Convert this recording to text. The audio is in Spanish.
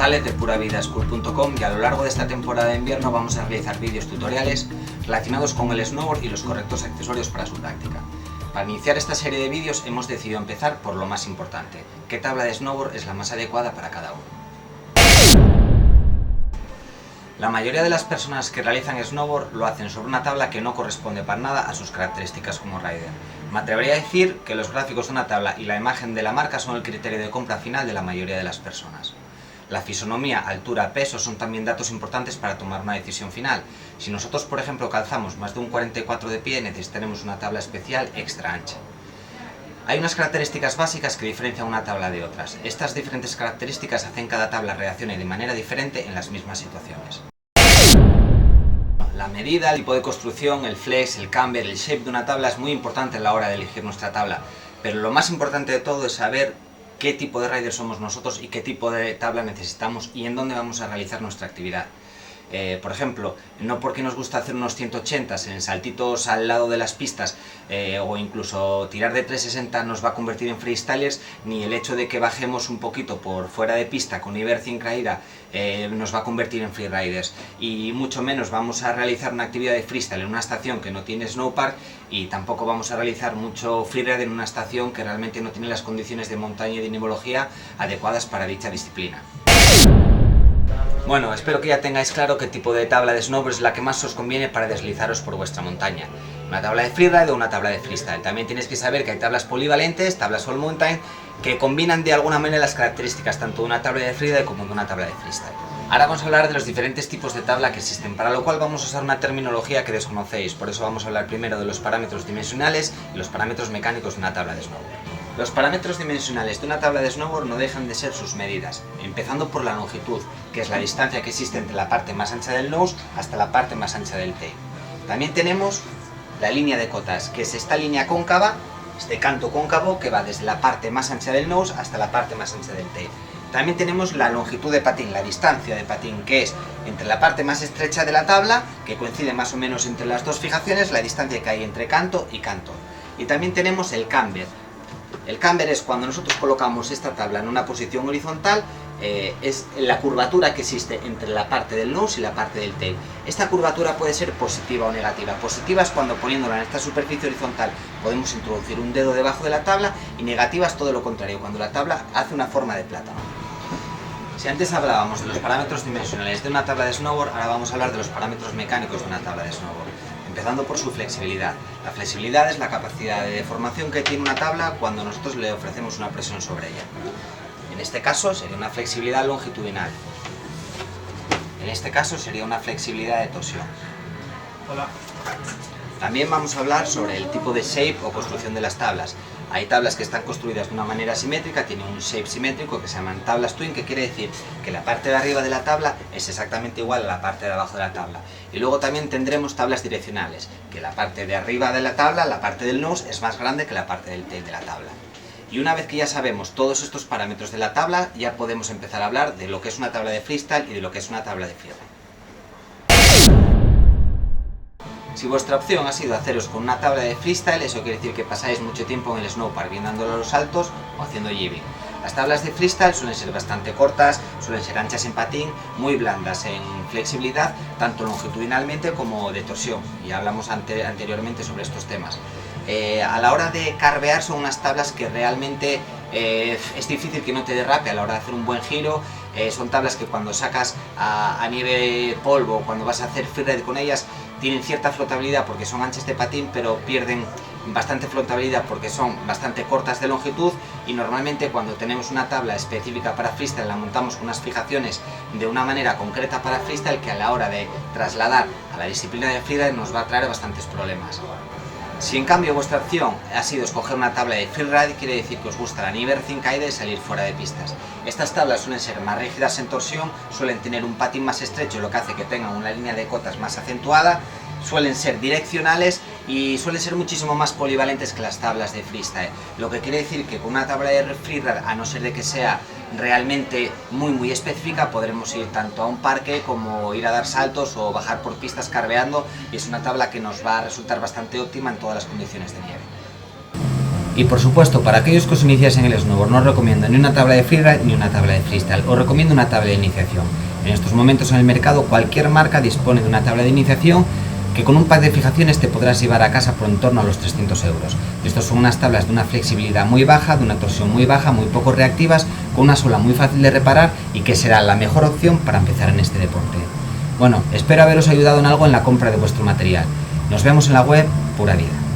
González de puravidaschool.com y a lo largo de esta temporada de invierno vamos a realizar vídeos tutoriales relacionados con el snowboard y los correctos accesorios para su práctica. Para iniciar esta serie de vídeos hemos decidido empezar por lo más importante: ¿qué tabla de snowboard es la más adecuada para cada uno? La mayoría de las personas que realizan snowboard lo hacen sobre una tabla que no corresponde para nada a sus características como rider. Me atrevería a decir que los gráficos de una tabla y la imagen de la marca son el criterio de compra final de la mayoría de las personas. La fisonomía, altura, peso son también datos importantes para tomar una decisión final. Si nosotros, por ejemplo, calzamos más de un 44 de pie, necesitaremos una tabla especial extra ancha. Hay unas características básicas que diferencian una tabla de otras. Estas diferentes características hacen que cada tabla reaccione de manera diferente en las mismas situaciones. La medida, el tipo de construcción, el flex, el camber, el shape de una tabla es muy importante a la hora de elegir nuestra tabla, pero lo más importante de todo es saber qué tipo de rider somos nosotros y qué tipo de tabla necesitamos y en dónde vamos a realizar nuestra actividad. Por ejemplo, no porque nos gusta hacer unos 180 en saltitos al lado de las pistas o incluso tirar de 360 nos va a convertir en freestylers, ni el hecho de que bajemos un poquito por fuera de pista con iber sin caída nos va a convertir en freeriders, y mucho menos vamos a realizar una actividad de freestyle en una estación que no tiene snowpark, y tampoco vamos a realizar mucho freeride en una estación que realmente no tiene las condiciones de montaña y de nevología adecuadas para dicha disciplina. Bueno, espero que ya tengáis claro qué tipo de tabla de snowboard es la que más os conviene para deslizaros por vuestra montaña. Una tabla de freeride o una tabla de freestyle. También tenéis que saber que hay tablas polivalentes, tablas all mountain, que combinan de alguna manera las características tanto de una tabla de freeride como de una tabla de freestyle. Ahora vamos a hablar de los diferentes tipos de tabla que existen, para lo cual vamos a usar una terminología que desconocéis. Por eso vamos a hablar primero de los parámetros dimensionales y los parámetros mecánicos de una tabla de snowboard. Los parámetros dimensionales de una tabla de snowboard no dejan de ser sus medidas, empezando por la longitud, que es la distancia que existe entre la parte más ancha del nose hasta la parte más ancha del tail. También tenemos la línea de cotas, que es esta línea cóncava, este canto cóncavo que va desde la parte más ancha del nose hasta la parte más ancha del tail. También tenemos la longitud de patín, la distancia de patín, que es entre la parte más estrecha de la tabla, que coincide más o menos entre las dos fijaciones, la distancia que hay entre canto y canto. Y también tenemos el camber. El camber es cuando nosotros colocamos esta tabla en una posición horizontal, es la curvatura que existe entre la parte del nose y la parte del tail. Esta curvatura puede ser positiva o negativa. Positiva es cuando poniéndola en esta superficie horizontal podemos introducir un dedo debajo de la tabla, y negativa es todo lo contrario, cuando la tabla hace una forma de plátano. Si antes hablábamos de los parámetros dimensionales de una tabla de snowboard, ahora vamos a hablar de los parámetros mecánicos de una tabla de snowboard. Empezando por su flexibilidad. La flexibilidad es la capacidad de deformación que tiene una tabla cuando nosotros le ofrecemos una presión sobre ella. En este caso sería una flexibilidad longitudinal. En este caso sería una flexibilidad de torsión. Hola. También vamos a hablar sobre el tipo de shape o construcción de las tablas. Hay tablas que están construidas de una manera simétrica, tienen un shape simétrico que se llaman tablas twin, que quiere decir que la parte de arriba de la tabla es exactamente igual a la parte de abajo de la tabla. Y luego también tendremos tablas direccionales, que la parte de arriba de la tabla, la parte del nose, es más grande que la parte del tail de la tabla. Y una vez que ya sabemos todos estos parámetros de la tabla, ya podemos empezar a hablar de lo que es una tabla de freestyle y de lo que es una tabla de freeride. Si vuestra opción ha sido haceros con una tabla de freestyle, eso quiere decir que pasáis mucho tiempo en el snowpark, bien dándole a los saltos o haciendo jibbing. Las tablas de freestyle suelen ser bastante cortas, suelen ser anchas en patín, muy blandas en flexibilidad, tanto longitudinalmente como de torsión, y hablamos anteriormente sobre estos temas. A la hora de carvear son unas tablas que realmente es difícil que no te derrape a la hora de hacer un buen giro. Son tablas que cuando sacas a nieve polvo, cuando vas a hacer freeride con ellas, tienen cierta flotabilidad porque son anchas de patín, pero pierden bastante flotabilidad porque son bastante cortas de longitud, y normalmente cuando tenemos una tabla específica para freestyle la montamos con unas fijaciones de una manera concreta para freestyle que a la hora de trasladar a la disciplina de freeride nos va a traer bastantes problemas. Si en cambio vuestra opción ha sido escoger una tabla de freeride, quiere decir que os gusta la nivel sin caída y salir fuera de pistas. Estas tablas suelen ser más rígidas en torsión, suelen tener un patín más estrecho, lo que hace que tengan una línea de cotas más acentuada, suelen ser direccionales y suelen ser muchísimo más polivalentes que las tablas de freestyle. Lo que quiere decir que con una tabla de freeride, a no ser de que sea realmente muy específica, podremos ir tanto a un parque como ir a dar saltos o bajar por pistas carveando, y es una tabla que nos va a resultar bastante óptima en todas las condiciones de nieve. Y por supuesto, para aquellos que os iniciáis en el snowboard, no os recomiendo ni una tabla de freeride ni una tabla de freestyle, os recomiendo una tabla de iniciación. En estos momentos en el mercado cualquier marca dispone de una tabla de iniciación que con un pack de fijaciones te podrás llevar a casa por en torno a los 300 euros. Estos son unas tablas de una flexibilidad muy baja, de una torsión muy baja, muy poco reactivas, con una suela muy fácil de reparar y que será la mejor opción para empezar en este deporte. Bueno, espero haberos ayudado en algo en la compra de vuestro material. Nos vemos en la web Pura Vida.